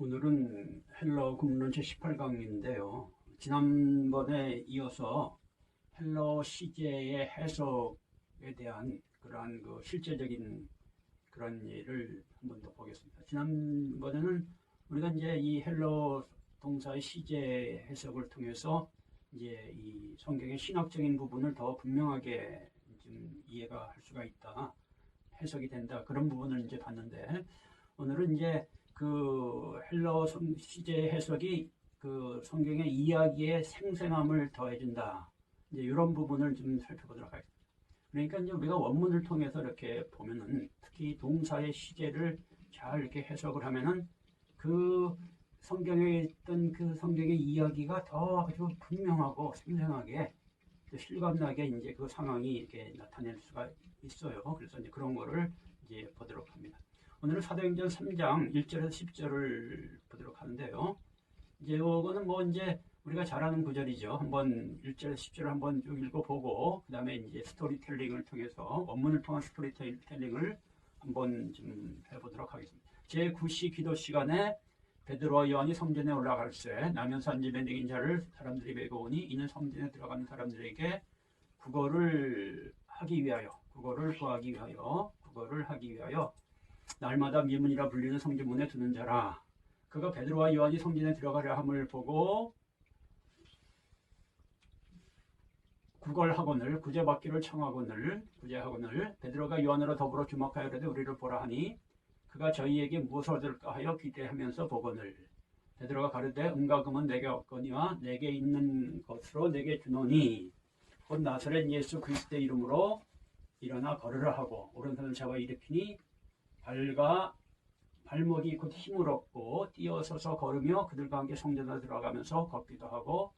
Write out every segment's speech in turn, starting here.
오늘은 헬러 국문론 제18강인데요. 지난번에 이어서 헬러 시제의 해석에 대한 그러한 실제적인 그런 예를 한번 더 보겠습니다. 지난번에는 우리가 이제 이 헬러 동사의 시제 해석을 통해서 이제 이 성경의 신학적인 부분을 더 분명하게 좀 이해가 할 수가 있다, 해석이 된다, 그런 부분을 이제 봤는데, 오늘은 이제 그 헬러 시제 해석이 그 성경의 이야기의 생생함을 더해준다, 이제 이런 부분을 좀 살펴보도록 하겠습니다. 그러니까 이제 우리가 원문을 통해서 이렇게 보면은, 특히 동사의 시제를 잘 이렇게 해석을 하면은 그 성경에 있던 그 성경의 이야기가 더 아주 분명하고 생생하게 실감나게 이제 그 상황이 이렇게 나타낼 수가 있어요. 그래서 이제 그런 거를 이제 보도록 합니다. 오늘은 사도행전 3장 1절에서 10절을 보도록 하는데요. 이제 이거는 뭐 이제 우리가 잘 아는 구절이죠. 한번 1절에서 10절을 한번 쭉 읽어보고, 그 다음에 이제 스토리텔링을 통해서, 원문을 통한 스토리텔링을 한번 좀 해보도록 하겠습니다. 제9시 기도 시간에 베드로와 요한이 성전에 올라갈새 나면서 앉으면 댕긴 자를 사람들이 메고 오니, 이는 성전에 들어가는 사람들에게 구걸을 하기 위하여, 구걸을 하기 위하여 날마다 미문이라 불리는 성전문에 두는 자라. 그가 베드로와 요한이 성전에 들어가려 함을 보고 구걸하거늘 구제받기를 청하거늘 구제하거늘 베드로가 요한으로 더불어 주목하여 이르되 우리를 보라 하니, 그가 저희에게 무엇을 얻을까 하여 기대하면서 보거늘 베드로가 가르되 은과 금은 내게 없거니와 내게 있는 것으로 내게 주노니 곧 나사렛 예수 그리스도의 이름으로 일어나 걸으라 하고 오른손을 잡아 일으키니 발목이 곧 힘을 얻고 뛰어서서 걸으며 그들과 함께 성전에 들어가면서 걷기도 하고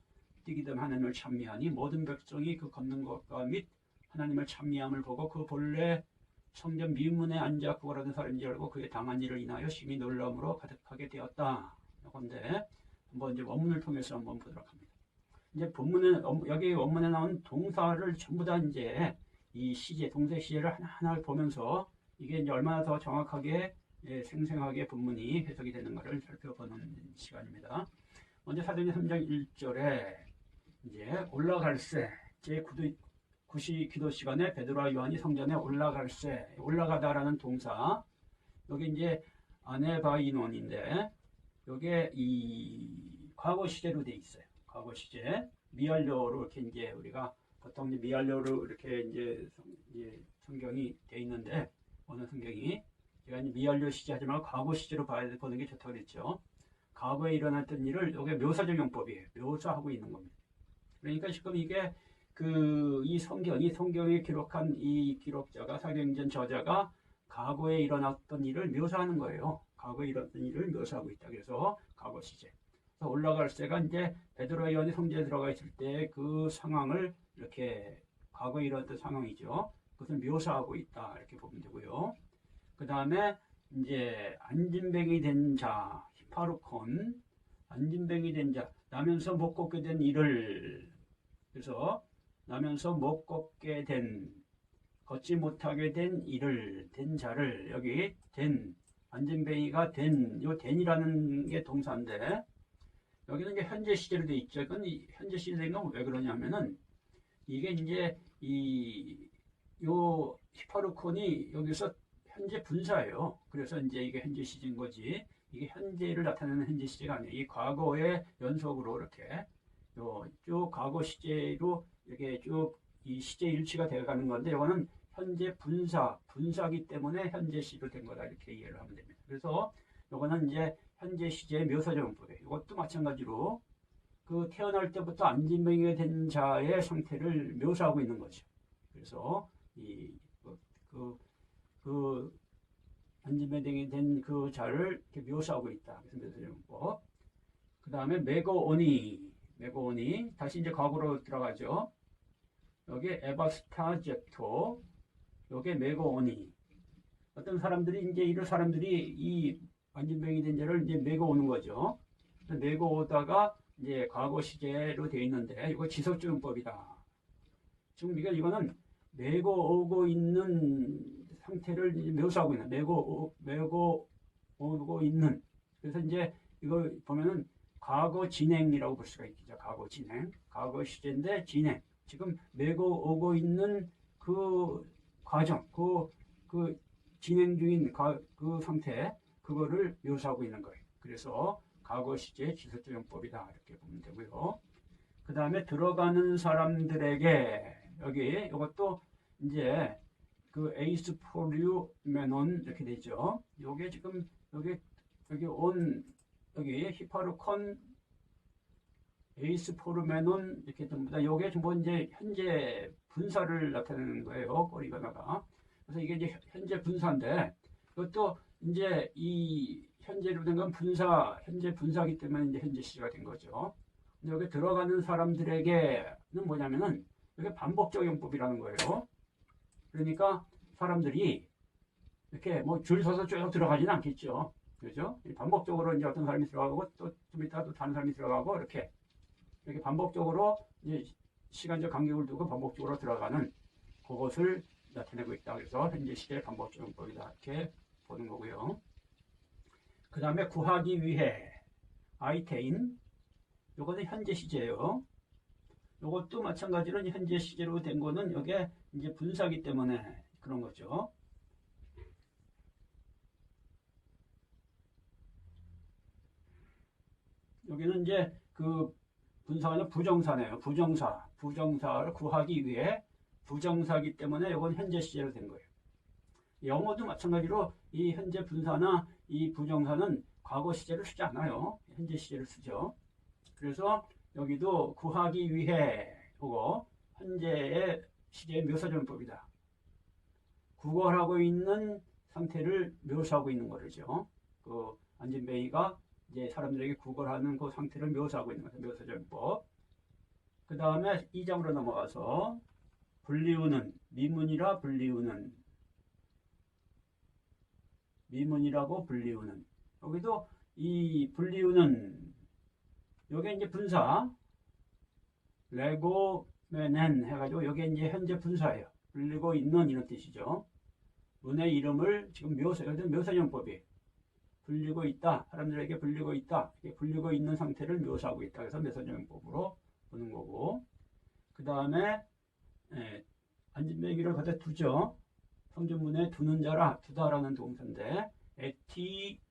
뛰기도 하나님을 찬미하니, 모든 백성이 그 걷는 것과 및 하나님을 찬미함을 보고 그 본래 성전 미문에 앉아 구걸하는 사람인지 알고 그의 당한 일을 인하여 심히 놀라움으로 가득하게 되었다. 그런데 한번 이제 원문을 통해서 한번 보도록 합니다. 이제 본문에, 여기 원문에 나온 동사를 전부 다 이제 이 시제, 동사 시제를 하나하나 보면서 이게 이제 얼마나 더 정확하게 생생하게 본문이 해석이 되는가를 살펴보는 시간입니다. 먼저 사도행전 3장 1절에 이제 올라갈새, 제9시 기도 시간에 베드로와 요한이 성전에 올라갈새, 올라가다라는 동사, 여기 이제 아네바이논인데, 여기에 이 과거 시제로 돼 있어요. 과거 시제, 미완료로 이렇게 이제 우리가 보통 이제 미완료로 이렇게 이제 성경이 돼 있는데, 어느 성경이 제가 이제 미완료 시제 하지 말고 과거 시제로 보는 게 좋다고 그랬죠. 과거에 일어났던 일을 여기 묘사적 용법이에요. 묘사하고 있는 겁니다. 그러니까 지금 이게 이 성경에 기록한 이 기록자가, 사도행전 저자가 과거에 일어났던 일을 묘사하는 거예요. 과거에 일어났던 일을 묘사하고 있다. 그래서 과거 시제. 그래서 올라갈새가 이제 베드로와 요한이 성전에 들어가 있을 때 그 상황을 이렇게 과거에 일어났던 상황이죠. 그것을 묘사하고 있다, 이렇게 보면 되고요. 그 다음에 이제 안진뱅이 된 자, 히파루콘, 안진뱅이 된 자, 나면서 못 걷게 된 이를, 그래서 나면서 못 걷게 된, 걷지 못하게 된 이를, 된 자를, 여기 된, 안진뱅이가 된, 요 된이라는 게 동사인데, 여기는 이제 현재 시제로 돼 있죠. 이건 현재 시제인 건 왜 그러냐면은, 이게 이제 요 히파루콘이 여기서 현재 분사예요. 그래서 이제 이게 현재 시제인 거지, 이게 현재를 나타내는 현재 시제가 아니에요. 이 과거의 연속으로 이렇게 쭉 과거 시제로 이렇게 쭉 이 시제 일치가 되어가는 건데, 이거는 현재 분사기 때문에 현재 시로 된 거다, 이렇게 이해를 하면 됩니다. 그래서 이거는 이제 현재 시제의 묘사적 용법이에요. 이것도 마찬가지로 그 태어날 때부터 안진뱅이가 된 자의 상태를 묘사하고 있는 거죠. 그래서 안진뱅이 된 그 자를 이렇게 묘사하고 있다. 그래서 묘사적 용법. 그 다음에 메고오니, 다시 이제 과거로 들어가죠. 여기 에바스타제토, 여기 메고오니. 어떤 사람들이 이제 이런 사람들이 이 안진뱅이 된 자를 이제 메고 오는 거죠. 메고 오다가 이제 과거 시제로 되어 있는데, 이거 지속적 용법이다. 지금 이거는 메고 오고 있는 상태를 묘사하고 있는, 메고 오고 있는. 그래서 이제 이거 보면은 과거 진행이라고 볼 수가 있겠죠. 과거 진행. 과거 시제인데 진행. 지금 메고 오고 있는 그 과정, 그 진행 중인 그 상태, 그거를 묘사하고 있는 거예요. 그래서 과거 시제 지속조용법이다. 이렇게 보면 되고요. 그 다음에 들어가는 사람들에게, 여기, 이것도 이제 그 에이스 포류 메논 이렇게 되죠. 요게 지금, 여기 히파루콘 에이스 포르메논 이렇게 됩니다. 요게 전부 이제 현재 분사를 나타내는 거예요. 꼬리가다가. 그래서 이게 이제 현재 분사인데, 이것도 이제 이 현재로 된 건 현재 분사기 때문에 이제 현재 시제가 된 거죠. 근데 여기 들어가는 사람들에게는 뭐냐면은, 이게 반복적용법이라는 거예요. 그러니까 사람들이 이렇게 뭐 줄 서서 쭉 들어가지는 않겠죠. 그죠? 반복적으로 이제 어떤 사람이 들어가고 또 좀 이따 또 다른 사람이 들어가고 이렇게 반복적으로 이제 시간적 간격을 두고 반복적으로 들어가는 그것을 나타내고 있다. 그래서 현재 시제 반복적용법이다. 이렇게 보는 거고요. 그 다음에 구하기 위해 아이테인, 요거는 현재 시제예요. 요것도 마찬가지로 현재 시제로 된 거는 이게 이제 분사기 때문에 그런 거죠. 여기는 이제 그 분사가 아니라 부정사네요. 부정사를 구하기 위해 부정사기 때문에 이건 현재 시제로 된 거예요. 영어도 마찬가지로 이 현재 분사나 이 부정사는 과거 시제를 쓰지 않아요. 현재 시제를 쓰죠. 그래서 여기도 구하기 위해 그거 현재의 시제의 묘사전법이다. 구걸하고 있는 상태를 묘사하고 있는 거죠. 그 안진뱅이가 이제 사람들에게 구걸하는 그 상태를 묘사하고 있는 거죠. 묘사전법. 그 다음에 2장으로 넘어가서 불리우는, 미문이라 불리우는, 미문이라고 불리우는. 여기도 이 불리우는, 요게 이제 분사, 레고메넨 해가지고 요게 이제 현재 분사예요. 불리고 있는 이런 뜻이죠. 문의 이름을 지금 묘사전법이 불리고 있다. 사람들에게 불리고 있다. 불리고 있는 상태를 묘사하고 있다. 그래서 묘사전법으로 보는 거고. 그 다음에 안진뱅이를 갖다 두죠. 성전문에 두는 자라, 두다라는 동사인데 액티둔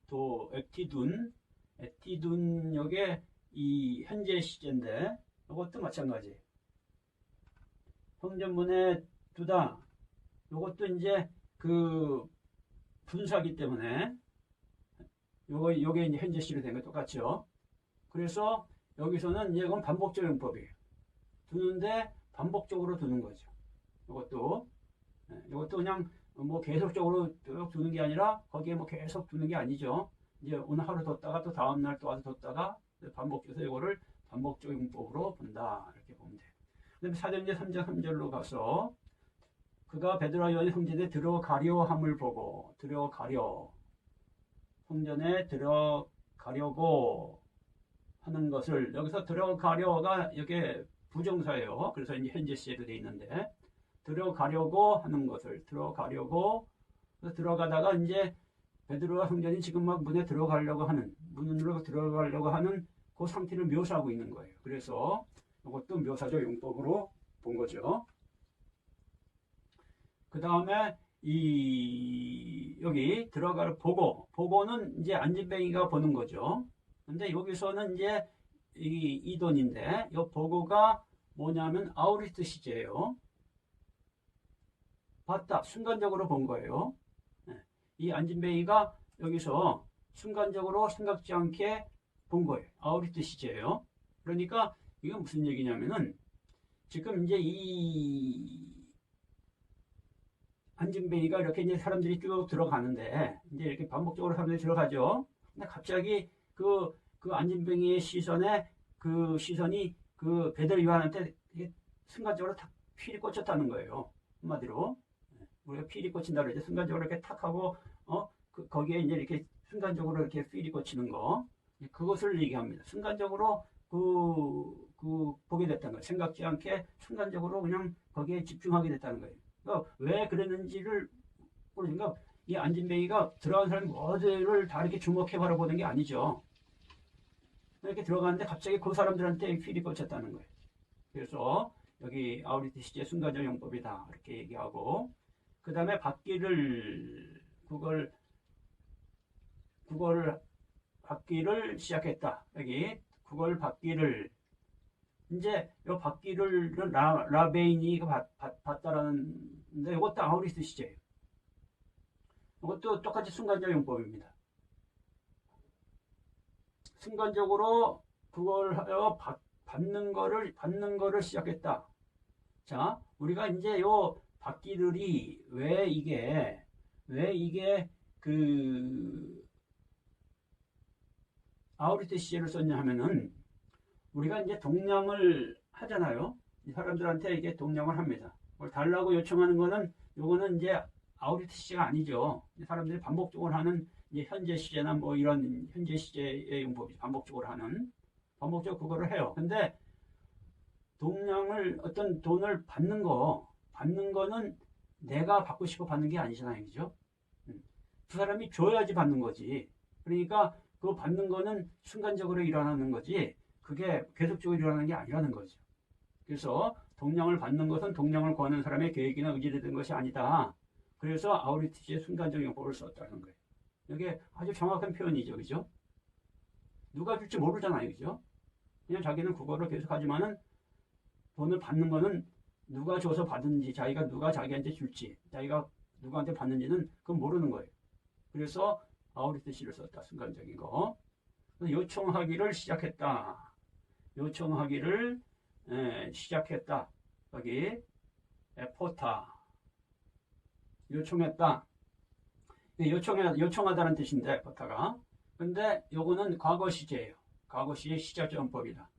요게 이 현재 시제인데 이것도 마찬가지. 성전문에 두다. 요것도 이제 그 분사기 때문에 요게 이제 현재 시로 된 거 똑같죠. 그래서 여기서는 이건 반복적용법이에요. 두는데 반복적으로 두는 거죠. 이것도 그냥 뭐 계속적으로 쭉 두는 게 아니라 거기에 뭐 계속 두는 게 아니죠. 이제 오늘 하루 뒀다가 또 다음 날 또 와서 뒀다가 반복해서 이거를 반복적용법으로 본다. 이렇게 보면 돼요. 그다음에 4절제 3장 3절로 가서 그가 베드로와 요한이 성전에 들어가려 함을 보고 성전에 들어가려고 하는 것을 여기서 들어가려가 이게 부정사예요. 그래서 이제 현재 시제로 되어 있는데 들어가려고 하는 것을 들어가려고 들어가다가 이제 베드로와 성전이 지금 막 문에 들어가려고 하는 문으로 들어가려고 하는 그 상태를 묘사하고 있는 거예요. 그래서 이것도 묘사적 용법으로 본 거죠. 그 다음에 여기 들어갈 보고는 이제 안진뱅이가 보는 거죠. 근데 여기서는 이제 이 돈인데 이 보고가 뭐냐면 아우리스트 시제예요. 봤다. 순간적으로 본 거예요. 이 안진뱅이가 여기서 순간적으로 생각지 않게 본 거예요. 아우리스트 시제예요. 그러니까 이건 무슨 얘기냐면은 지금 이제 이 안진뱅이가 이렇게 이제 사람들이 쭉 들어가는데 이제 이렇게 반복적으로 사람들이 들어가죠. 근데 갑자기 그 안진뱅이의 시선이 그 베드로 요한한테 순간적으로 탁 필이 꽂혔다는 거예요. 한마디로 우리가 필이 꽂힌다 그러죠. 순간적으로 이렇게 탁 하고 거기에 이제 이렇게 순간적으로 이렇게 필이 꽂히는 거 그것을 얘기합니다. 순간적으로 보게 됐다는 거예요. 생각지 않게 순간적으로 그냥 거기에 집중하게 됐다는 거예요. 그러니까 왜 그랬는지를 모르니까 이 안진뱅이가 들어간 사람 모두를 다 이렇게 주목해 바라보는 게 아니죠. 이렇게 들어가는데 갑자기 그 사람들한테 필이 꽂혔다는 거예요. 그래서 여기 아우리트 시제 순간적 용법이다 이렇게 얘기하고, 그 다음에 받기를 국어를 받기를 시작했다. 여기 국어를 받기를, 이제 요 받기를 라베인이 봤다라는데, 이것도 아우리트 시제예요. 이것도 똑같이 순간적 용법입니다. 순간적으로 그걸 하여 받는 거를 시작했다. 자, 우리가 이제 요 받기들이 왜 이게 그 아우리트 시제를 썼냐 하면은, 우리가 이제 동량을 하잖아요. 이 사람들한테 이게 동량을 합니다. 뭘 달라고 요청하는 거는, 요거는 이제 아우리트 시제가 아니죠. 사람들이 반복적으로 하는 이제 현재 시제나 뭐 이런 현재 시제의 용법이 반복적으로 그거를 해요. 근데 동량을, 어떤 돈을 받는 거는 내가 받고 싶어 받는 게 아니잖아요. 그죠? 그 사람이 줘야지 받는 거지. 그러니까 그 받는 거는 순간적으로 일어나는 거지, 그게 계속적으로 일어나는 게 아니라는 거죠. 그래서 동량을 받는 것은 동량을 구하는 사람의 계획이나 의지에 든 것이 아니다. 그래서 아우리트시의 순간적 용법을 썼다는 거예요. 이게 아주 정확한 표현이죠. 그죠? 누가 줄지 모르잖아요. 그죠? 그냥 자기는 국어를 계속 하지만은, 돈을 받는 거는 누가 줘서 받은지, 누가 자기한테 줄지, 자기가 누구한테 받는지는 그건 모르는 거예요. 그래서 아우리트시를 썼다. 순간적인 거. 요청하기를 시작했다. 시작했다. 여기 포타. 요청했다. 요청하다는 뜻인데, 포타가. 근데 요거는 과거 시제예요. 과거 시제 시작전법이다.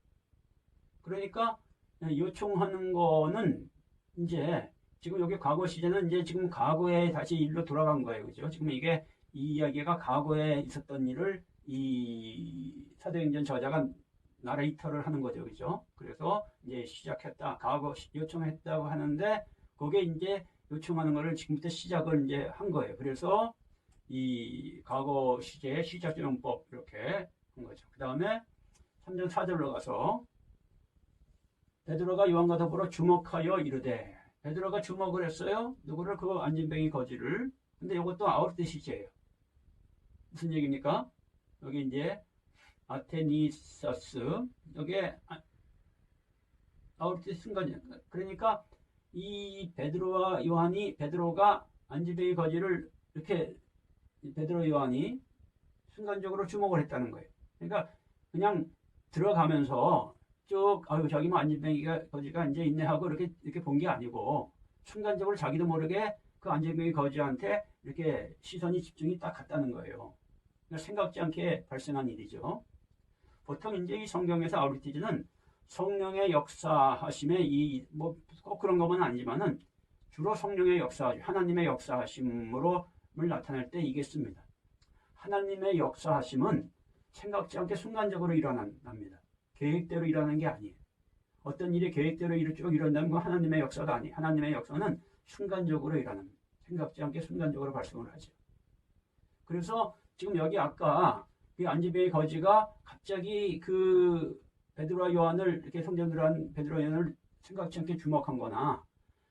그러니까 요청하는 거는 이제 지금 여기 과거 시제는 이제 지금 과거에 다시 일로 돌아간 거예요. 그죠? 지금 이 이야기가 과거에 있었던 일을 이 사도행전 저자가 나레이터를 하는 거죠. 그죠? 그래서 이제 시작했다. 과거 요청했다고 하는데, 그게 이제 요청하는 거를 지금부터 시작을 이제 한 거예요. 그래서 이 과거 시제의 시작용법 이렇게 한 거죠. 그 다음에 3장 4절로 가서, 베드로가 요한과 더불어 주목하여 이르되, 베드로가 주목을 했어요. 누구를? 그 안진뱅이 거지를. 근데 이것도 아우리트 시제예요. 무슨 얘기입니까? 여기 이제 아테니서스, 여기에 아우리트 순간이에요. 그러니까 이 베드로가 안진뱅이 거지를 이렇게, 베드로 요한이 순간적으로 주목을 했다는 거예요. 그러니까 그냥 들어가면서 쭉 저기 뭐 안진뱅이 거지가 이제 있네 하고 이렇게 본 게 아니고, 순간적으로 자기도 모르게 그 안진뱅이 거지한테 이렇게 시선이 집중이 딱 갔다는 거예요. 그러니까 생각지 않게 발생한 일이죠. 보통 이제 이 성경에서 아우리티지는 성령의 역사하심에 뭐 꼭 그런 것은 아니지만은, 주로 성령의 하나님의 역사하심으로 나타낼 때 이게 씁니다. 하나님의 역사하심은 생각지 않게 순간적으로 일어납니다. 계획대로 일어나는 게 아니에요. 어떤 일이 계획대로 쭉 일어난다면 그 하나님의 역사가 아니에요. 하나님의 역사는 순간적으로 일어납니다. 생각지 않게 순간적으로 발생을 하죠. 그래서 지금 여기 아까 그 안진뱅이 거지가 갑자기 그 베드로와 요한을, 이렇게 성전으로 한 베드로와 요한을 생각지 않게 주목한 거나,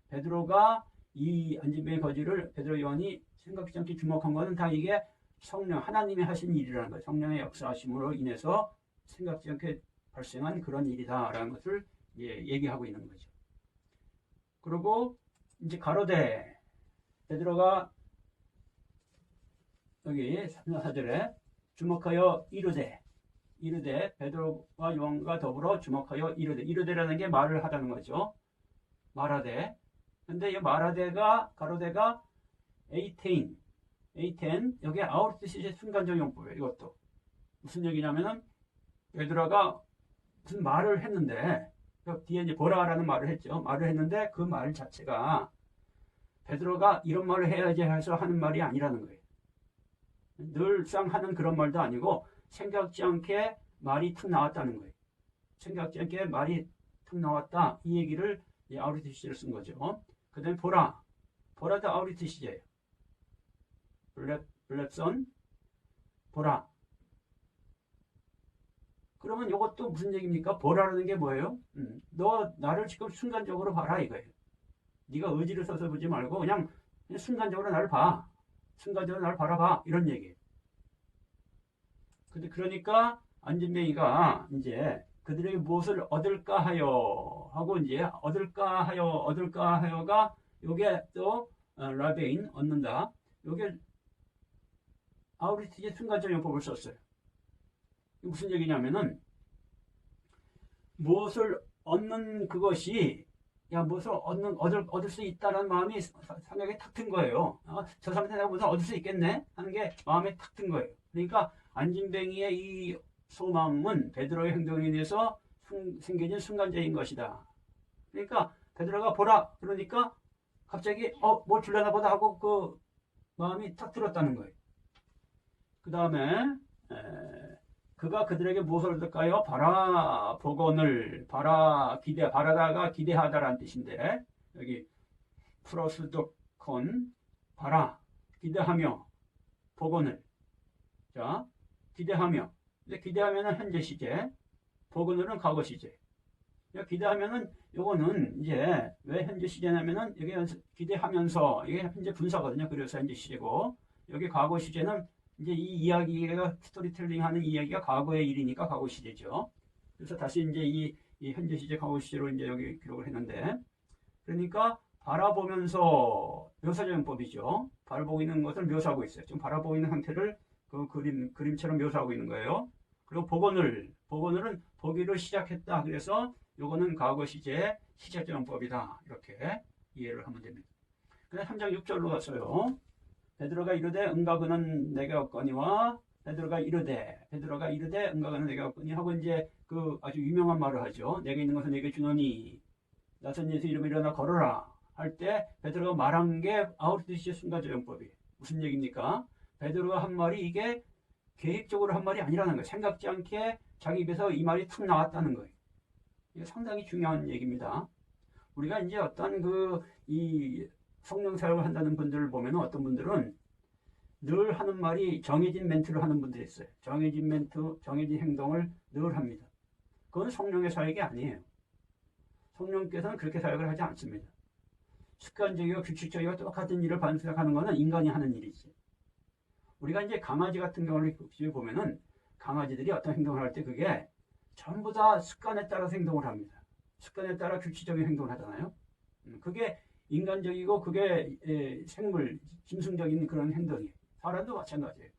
베드로가 이 안진뱅이 거지를 베드로 요한이 생각지 않게 주목한 거는 다 이게 하나님이 하신 일이라는 거예요. 성령의 역사하심으로 인해서 생각지 않게 발생한 그런 일이다라는 것을 얘기하고 있는 거죠. 그리고 이제 가로되, 베드로가 여기 4절에 주목하여 이르되, 베드로와 요한과 더불어 주목하여 이르되라는 게 말을 하다는 거죠. 말하되. 근데 이 가로대가 에이테인, 여기 아우리트시제 순간적 용법이에요. 이것도 무슨 얘기냐면은, 베드로가 무슨 말을 했는데, 그 뒤에 이제 보라라는 말을 했죠. 말을 했는데 그 말 자체가 베드로가 이런 말을 해야지 해서 하는 말이 아니라는 거예요. 늘상 하는 그런 말도 아니고, 생각지 않게 말이 툭 나왔다는 거예요. 생각지 않게 말이 툭 나왔다. 이 얘기를 아우리트 시제를 쓴 거죠. 그 다음에 보라도 아우리트 시제예요. 블랙선, 보라. 그러면 이것도 무슨 얘기입니까? 보라는 게 뭐예요? 너 나를 지금 순간적으로 봐라 이거예요. 네가 의지를 써서 보지 말고 그냥 순간적으로 나를 봐. 순간적으로 나를 바라봐. 이런 얘기예요. 근데 그러니까 안진뱅이가 이제 그들에게 무엇을 얻을까 하여 하고 이제 얻을까 하여가 요게 또 라베인 얻는다. 요게 아우리스티의 순간적 용법을 썼어요. 무슨 얘기냐면은 무엇을 얻는 그것이 무엇을 얻을 수 있다라는 마음이 상당히 탁 튼 거예요. 저 사람한테 내가 무엇을 얻을 수 있겠네 하는 게 마음에 탁 튼 거예요. 그러니까 안진뱅이의 이 소망은 베드로의 행동에 대해서 생겨진 순간적인 것이다. 그러니까 베드로가 보라 그러니까 갑자기 뭘 줄려나 보다 하고 그 마음이 탁 들었다는 거예요. 그 다음에 그가 그들에게 무엇을 얻을까요? 바라 복원을 바라다가 기대하다라는 뜻인데 여기 프로스도콘 바라 기대하며 복원을 자 기대하며 근데 기대하면은 현재 시제 복원을은 과거 시제 기대하면은 요거는 이제 왜 현재 시제냐면은 여기 기대하면서 이게 현재 분사거든요. 그래서 현재 시제고 여기 과거 시제는 이제 이 이야기가 스토리텔링 하는 이야기가 과거의 일이니까 과거 시제죠. 그래서 다시 이제 이 현재 시제 과거 시제로 이제 여기 기록을 했는데 그러니까 바라보면서 묘사전법이죠. 바라보고 있는 것을 묘사하고 있어요. 지금 바라보고 있는 상태를 그 그림처럼 묘사하고 있는 거예요. 그리고 복원을은 보기를 시작했다. 그래서 요거는 과거 시제 시제전법이다. 이렇게 이해를 하면 됩니다. 그다음 3장 6절로 갔어요. 베드로가 이르되 응가 그는 내게 없거니와 베드로가 이르되 응가 그는 내게 없거니 하고 이제 그 아주 유명한 말을 하죠. 내게 있는 것은 내게 주노니 나선 예수 이름으로 일어나 걸어라 할 때 베드로가 말한 게 아우리스티의 순간적용법이에요. 무슨 얘기입니까? 베드로가 한 말이 이게 계획적으로 한 말이 아니라는 거예요. 생각지 않게 자기 입에서 이 말이 툭 나왔다는 거예요. 이게 상당히 중요한 얘기입니다. 우리가 이제 어떤 이 성령 사역을 한다는 분들을 보면 어떤 분들은 늘 하는 말이 정해진 멘트를 하는 분들이 있어요. 정해진 멘트, 정해진 행동을 늘 합니다. 그건 성령의 사역이 아니에요. 성령께서는 그렇게 사역을 하지 않습니다. 습관적이고 규칙적이고 똑같은 일을 반복하는 것은 인간이 하는 일이지. 우리가 이제 강아지 같은 경우를 보면은 강아지들이 어떤 행동을 할 때 그게 전부 다 습관에 따라서 행동을 합니다. 습관에 따라 규칙적인 행동을 하잖아요. 그게 인간적이고 그게 생물, 짐승적인 그런 행동이에요. 사람도 마찬가지예요.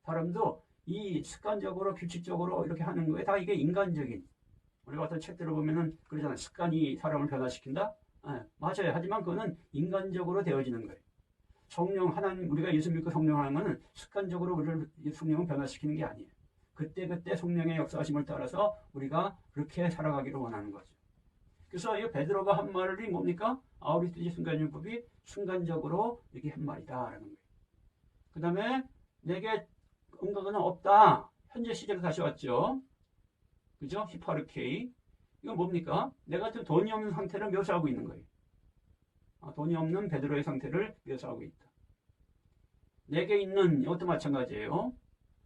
사람도 이 습관적으로 규칙적으로 이렇게 하는 거에 다 이게 인간적인 우리가 어떤 책들을 보면은 그러잖아요. 습관이 사람을 변화시킨다? 맞아요. 하지만 그거는 인간적으로 되어지는 거예요. 성령 하나님 우리가 예수 믿고 성령하는 것은 습관적으로 우리를 성령을 변화시키는 게 아니에요. 그때 성령의 역사하심을 따라서 우리가 그렇게 살아가기를 원하는 거죠. 그래서 이 베드로가 한 말이 뭡니까? 아우리스티의 순간용법이 순간적으로 이렇게 한 말이다라는 거예요. 그 다음에 내게 응가는 없다. 현재 시제로 다시 왔죠. 그죠? 히파르케이. 이건 뭡니까? 내가 좀 돈이 없는 상태를 묘사하고 있는 거예요. 돈이 없는 베드로의 상태를 묘사하고 있다. 내게 있는 이것도 마찬가지예요.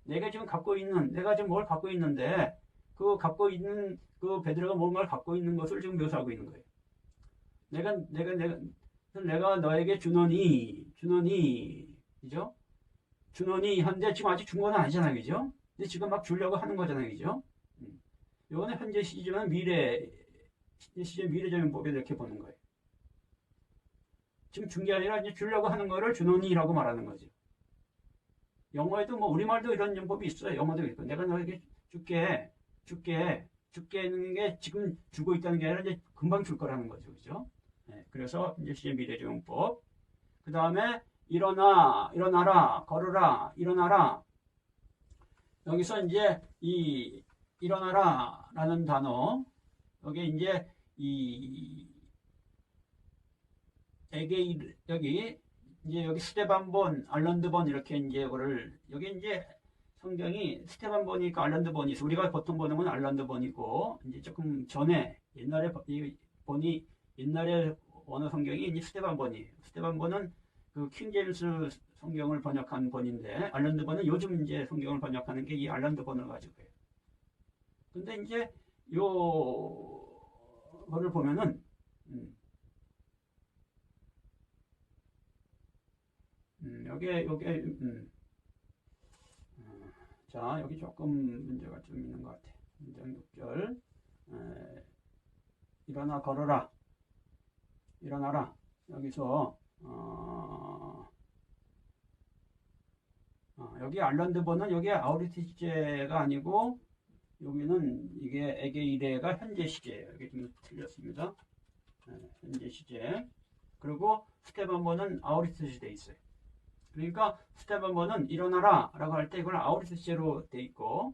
내가 지금 갖고 있는 내가 지금 뭘 갖고 있는데 그 갖고 있는 그 베드로가 뭔가를 갖고 있는 것을 지금 묘사하고 있는 거예요. 내가 너에게 주노니 그죠? 주노니 한데 지금 아직 준 건 아니잖아요, 그죠? 근데 지금 막 주려고 하는 거잖아요, 그죠? 이거는 현재 시지만 미래적인 법에 이렇게 보는 거예요. 지금 준 게 아니라 이제 주려고 하는 거를 주노니라고 말하는 거죠. 영어에도 뭐 우리말도 이런 용법이 있어요. 영어도 있고 내가 너에게 줄게 있는 게 지금 주고 있다는 게 아니라 이제 금방 줄 거라는 거죠, 그죠? 네, 그래서 이제 시제 미래적용법. 그 다음에 일어나라, 걸으라, 일어나라. 여기서 이제 이 일어나라라는 단어 여기 이제 여기 스테반본, 알런드본 이렇게 이제 이거를 여기 이제 성경이 스테반본이니까 알런드본이 있어. 우리가 보통 보는 건 알런드본이고 이제 조금 전에 옛날에 원어 성경이 이제 스테반본이에요. 스테반본은 그 킹제임스 성경을 번역한 본인데 알런드본은 요즘 이제 성경을 번역하는 게 이 알런드본을 가지고 해요. 근데 이제 요거를 보면은 요게 자, 여기 조금 문제가 좀 있는 것 같아. 문장 6절. 일어나 걸어라. 일어나라. 여기서 여기 알란드버는 여기 아우리트 시제가 아니고 여기는 이게 에게 이레가 현재 시제예요. 여기 좀 틀렸습니다. 현재 시제. 그리고 스텝 한 번은 아우리트 시제돼 있어요. 그러니까 스텝 한 번은 일어나라 라고 할 때 이걸 아우리트 시제로 돼 있고,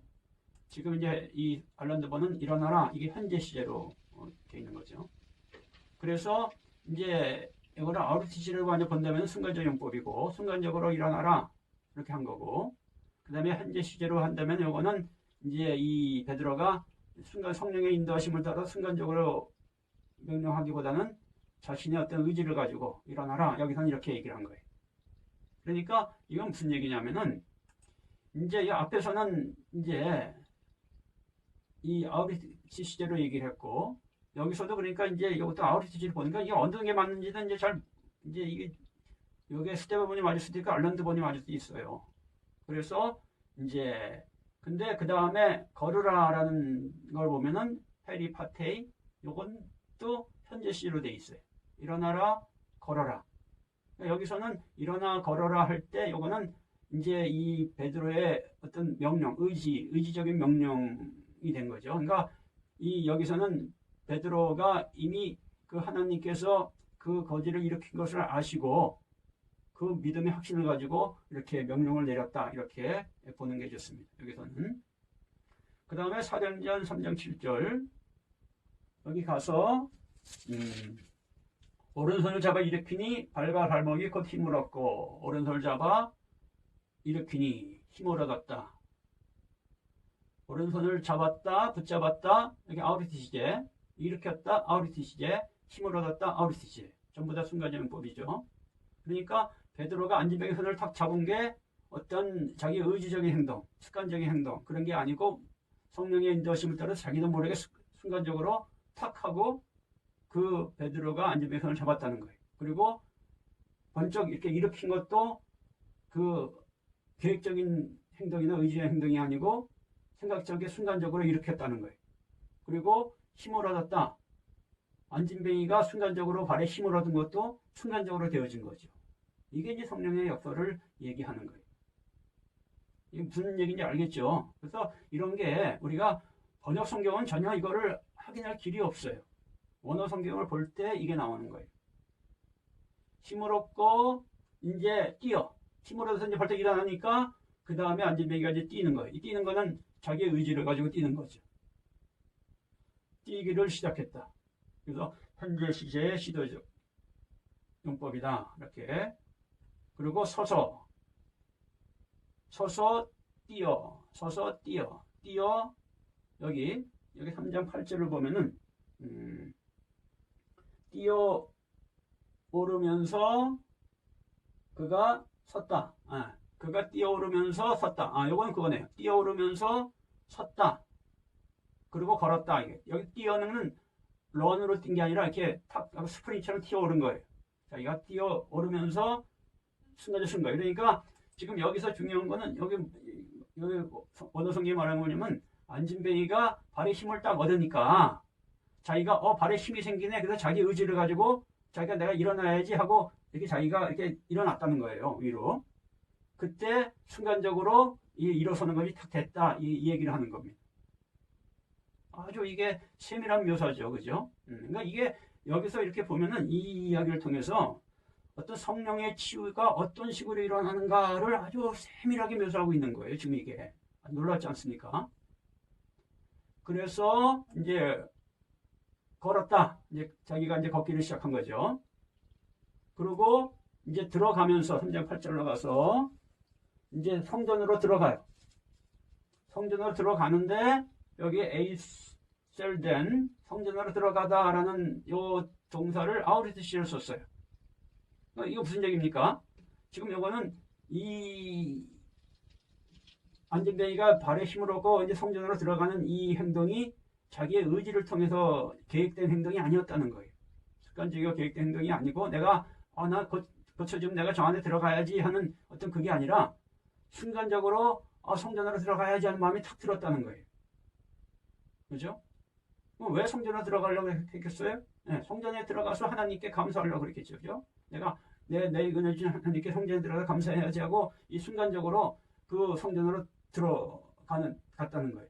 지금 이제 이 알란드버는 일어나라, 이게 현재 시제로 돼 있는 거죠. 그래서 이제 이거를 아우리트 시제로 먼저 본다면 순간적 용법이고, 순간적으로 일어나라 이렇게 한 거고, 그 다음에 현재 시제로 한다면 이거는 이제 이 베드로가 순간 성령의 인도하심을 따라 순간적으로 명령하기보다는 자신의 어떤 의지를 가지고 일어나라, 여기서는 이렇게 얘기를 한 거예요. 그러니까 이건 무슨 얘기냐면은 이제 이 앞에서는 이제 이 아우리트 시제로 얘기를 했고, 여기서도 그러니까 이제 이것도 아우리트 시제를 보니까 이게 어느 게 맞는지는 이제 잘 이제 이게 요게 스테바본이 맞을 수도 있고 알란드본이 맞을 수도 있어요. 그래서 이제 근데 그 다음에 걸으라라는 걸 보면은 페리파테이, 요건 또 현재 시로 돼 있어요. 일어나라, 걸어라. 여기서는 일어나 걸어라 할 때 요거는 이제 이 베드로의 어떤 명령, 의지적인 명령이 된 거죠. 그러니까 이 여기서는 베드로가 이미 그 하나님께서 그 거지를 일으킨 것을 아시고 그 믿음의 확신을 가지고 이렇게 명령을 내렸다, 이렇게 보는 게 좋습니다. 여기서는 그 다음에 사도행전 3장 7절 여기 가서 오른손을 잡아 일으키니 발과 발목이 곧 힘을 얻고, 오른손을 잡아 일으키니 힘을 얻었다. 오른손을 잡았다, 붙잡았다, 여기 아우리트 시제, 일으켰다, 아우리트 시제, 힘을 얻었다, 아우리트 시제. 전부 다 순간적용법이죠. 그러니까 베드로가 안진뱅이 손을 탁 잡은 게 어떤 자기 의지적인 행동, 습관적인 행동, 그런 게 아니고 성령의 인도하심을 따라 자기도 모르게 순간적으로 탁 하고 그 베드로가 안진뱅이 손을 잡았다는 거예요. 그리고 번쩍 이렇게 일으킨 것도 그 계획적인 행동이나 의지의 행동이 아니고 생각적인 순간적으로 일으켰다는 거예요. 그리고 힘을 얻었다. 안진뱅이가 순간적으로 발에 힘을 얻은 것도 순간적으로 되어진 거죠. 이게 이제 성령의 역사를 얘기하는 거예요. 이게 무슨 얘기인지 알겠죠? 그래서 이런 게 우리가 번역 성경은 전혀 이거를 확인할 길이 없어요. 원어 성경을 볼 때 이게 나오는 거예요. 힘을 얻고 이제 뛰어. 힘을 얻어서 이제 벌떡 일어나니까 그 다음에 안진뱅이가 이제 뛰는 거예요. 이 뛰는 거는 자기의 의지를 가지고 뛰는 거죠. 뛰기를 시작했다. 그래서 현재 시제의 시도적 용법이다. 이렇게. 그리고 서서 뛰어. 서서 뛰어. 여기 3장 8절을 보면은 뛰어 오르면서 그가 섰다. 그가 뛰어오르면서 섰다. 요건 그거네요. 뛰어오르면서 섰다. 그리고 걸었다. 이게. 여기 뛰어는 런으로 뛴 게 아니라 이렇게 탁 스프링처럼 뛰어오른 거예요. 자기가 뛰어오르면서 순간적으로 쓴 거예요. 그러니까 지금 여기서 중요한 거는 여기 원어 성경에 말하는 뭐냐면 안진뱅이가 발에 힘을 딱 얻으니까 자기가 발에 힘이 생기네. 그래서 자기 의지를 가지고 자기가 내가 일어나야지 하고 이렇게 자기가 이렇게 일어났다는 거예요. 위로. 그때 순간적으로 일어서는 것이 탁 됐다. 이 얘기를 하는 겁니다. 아주 이게 세밀한 묘사죠. 그죠? 그러니까 이게 여기서 이렇게 보면은 이 이야기를 통해서 어떤 성령의 치유가 어떤 식으로 일어나는가를 아주 세밀하게 묘사하고 있는 거예요. 지금 이게. 놀랍지 않습니까? 그래서 이제 걸었다. 이제 자기가 이제 걷기를 시작한 거죠. 그리고 이제 들어가면서 3장 8절로 가서 이제 성전으로 들어가요. 성전으로 들어가는데 여기 에이셀된 성전으로 들어가다라는 요 동사를 아우리트 시를 썼어요. 이거 무슨 얘기입니까? 지금 요거는 이 안진뱅이가 발에 힘을 얻고 이제 성전으로 들어가는 이 행동이 자기의 의지를 통해서 계획된 행동이 아니었다는 거예요. 습관적이고 계획된 행동이 아니고 내가 나 고쳐주면 내가 저 안에 들어가야지 하는 어떤 그게 아니라 순간적으로 성전으로 들어가야지 하는 마음이 탁 들었다는 거예요. 그죠? 왜 성전으로 들어가려고 했겠어요? 네, 성전에 들어가서 하나님께 감사하려고 그랬겠죠. 그죠? 내가 내 은혜 주신 하나님께 성전에 들어가 감사해야지 하고 이 순간적으로 그 성전으로 갔다는 거예요.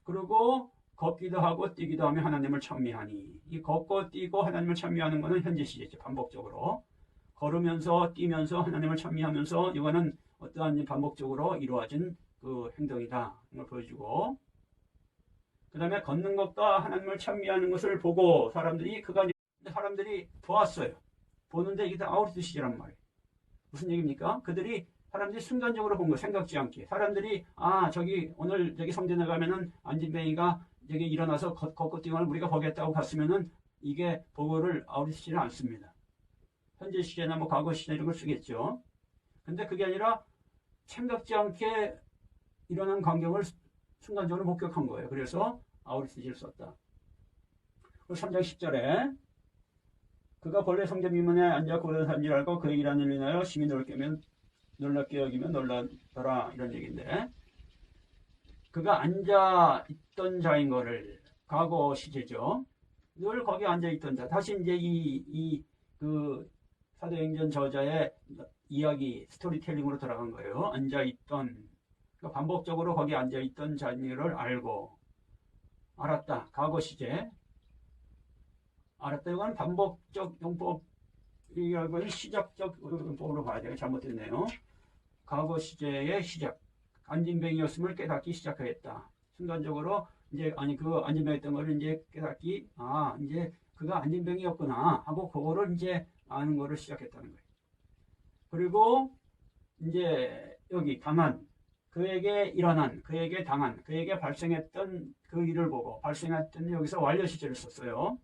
그리고 걷기도 하고 뛰기도 하며 하나님을 찬미하니, 이 걷고 뛰고 하나님을 찬미하는 것은 현재 시제죠. 반복적으로 걸으면서 뛰면서 하나님을 찬미하면서 이거는 어떠한 반복적으로 이루어진 그 행동이다 이걸 보여주고, 그 다음에 걷는 것과 하나님을 찬미하는 것을 보고 사람들이 보았어요. 보는데 이게 다 아우리트시제란 말이에요. 무슨 얘기입니까? 사람들이 순간적으로 본 거, 생각지 않게. 사람들이 오늘 저기 성전에 가면은 안진뱅이가 저기 일어나서 걷고 뛰는 걸 우리가 보겠다고 갔으면은 이게 보고를 아우리트시지는 않습니다. 현재 시제나 뭐 과거 시제 이런 걸 쓰겠죠. 근데 그게 아니라 생각지 않게 일어난 광경을 순간적으로 목격한 거예요. 그래서 아우리트시를 썼다. 3장 10절에 그가 본래 성전 미문에 앉아 고된 사람인 줄 알고 그의 일하는 일을 인하여 심히 놀랍게 여기면 놀라더라 이런 얘기인데, 그가 앉아 있던 자인 거를 과거 시제죠. 늘 거기 앉아 있던 자. 다시 이제 그 사도행전 저자의 이야기 스토리텔링으로 돌아간 거예요. 앉아 있던, 그러니까 반복적으로 거기 앉아 있던 자인 걸 알았다. 과거 시제. 알았다. 이건 반복적 용법이라고 시작적 용법으로 봐야 돼요. 잘못됐네요. 과거 시제의 시작. 안진뱅이였음을 깨닫기 시작하였다. 순간적으로 이제 그 안진뱅이였던 거를 이제 깨닫기, 이제 그가 안진뱅이였구나 하고 그거를 이제 아는 거를 시작했다는 거예요. 그리고 이제 여기 다만 그에게 일어난, 그에게 당한, 그에게 발생했던 그 일을 보고, 발생했던 여기서 완료 시제를 썼어요.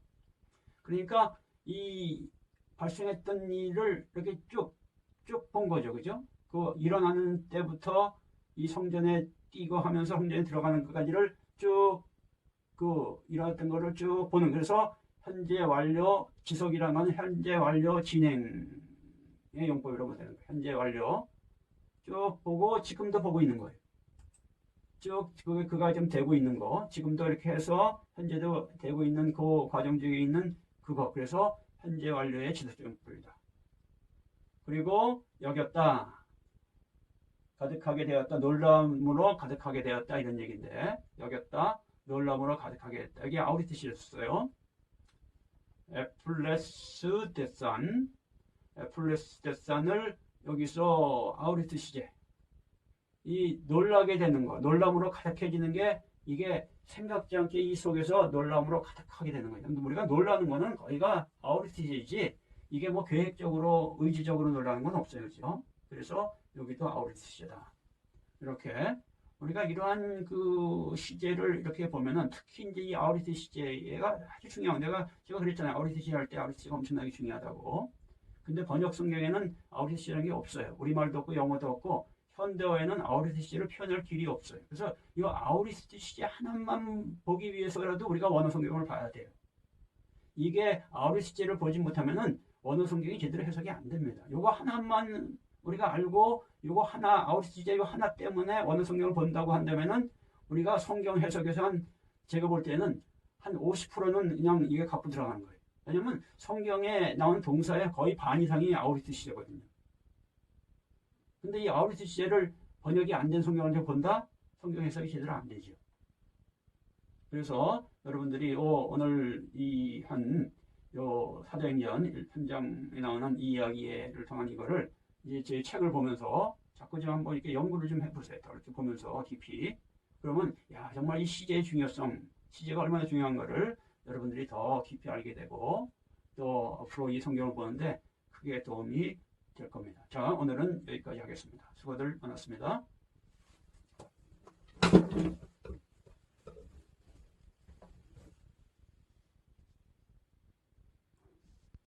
그러니까 이 발생했던 일을 이렇게 쭉 본 거죠. 그죠? 그 일어나는 때부터 이 성전에 뛰고 하면서 성전에 들어가는 것까지를 쭉 일어났던 거를 쭉 보는, 그래서 현재 완료 지속이라는 건 현재 완료 진행의 용법이라고 보면 되는 거예요. 현재 완료 쭉 보고 지금도 보고 있는 거예요. 쭉 그가 좀 되고 있는 거, 지금도 이렇게 해서 현재도 되고 있는 그 과정 중에 있는 그거, 그래서 현재 완료의 지속적 용법이다. 그리고 여겼다, 가득하게 되었다, 놀람으로 가득하게 되었다 이런 얘기인데, 여겼다, 놀람으로 가득하게 됐다. 여기 아우리트시를 썼어요. 에플레스 데산을 여기서 아우리트시제, 이 놀라게 되는 거, 놀람으로 가득해지는 게 이게 생각지 않게 이 속에서 놀람으로 가득하게 되는 거예요. 우리가 놀라는 거는 거의가 아우리트시제지 이게 뭐 계획적으로 의지적으로 놀라는 건 없어요. 그렇죠? 그래서 여기도 아우리트시제다. 이렇게 우리가 이러한 그 시제를 이렇게 보면은 특히 이제 이 아우리트시제가 아주 중요한, 제가 그랬잖아요. 아우리트시제 할 때 아우리트시제가 엄청나게 중요하다고. 근데 번역 성경에는 아우리트시제라는 게 없어요. 우리말도 없고 영어도 없고 현대어에는 아우리트시제를 표현할 길이 없어요. 그래서 이 아우리트시제 하나만 보기 위해서라도 우리가 원어 성경을 봐야 돼요. 이게 아우리트시제를 보지 못하면은 원어 성경이 제대로 해석이 안 됩니다. 요거 하나만 우리가 알고 요거 하나, 아우리트시제 요 하나 때문에 원어 성경을 본다고 한다면은 우리가 성경 해석에서 제가 볼 때는 한 50%는 그냥 이게 갖고 들어가는 거예요. 왜냐면 성경에 나온 동사의 거의 반 이상이 아우리트시제거든요. 근데 이 아우리트시제를 번역이 안 된 성경을 본다? 성경 해석이 제대로 안 되죠. 그래서 여러분들이 오늘 사도행전 1장에 나오는 이 이야기를 통한 이거를 이제 제 책을 보면서 자꾸 좀 한번 이렇게 연구를 좀 해보세요. 이렇게 보면서 깊이. 그러면 정말 이 시제의 중요성, 시제가 얼마나 중요한가를 여러분들이 더 깊이 알게 되고 또 앞으로 이 성경을 보는데 크게 도움이 될 겁니다. 자, 오늘은 여기까지 하겠습니다. 수고들 많았습니다.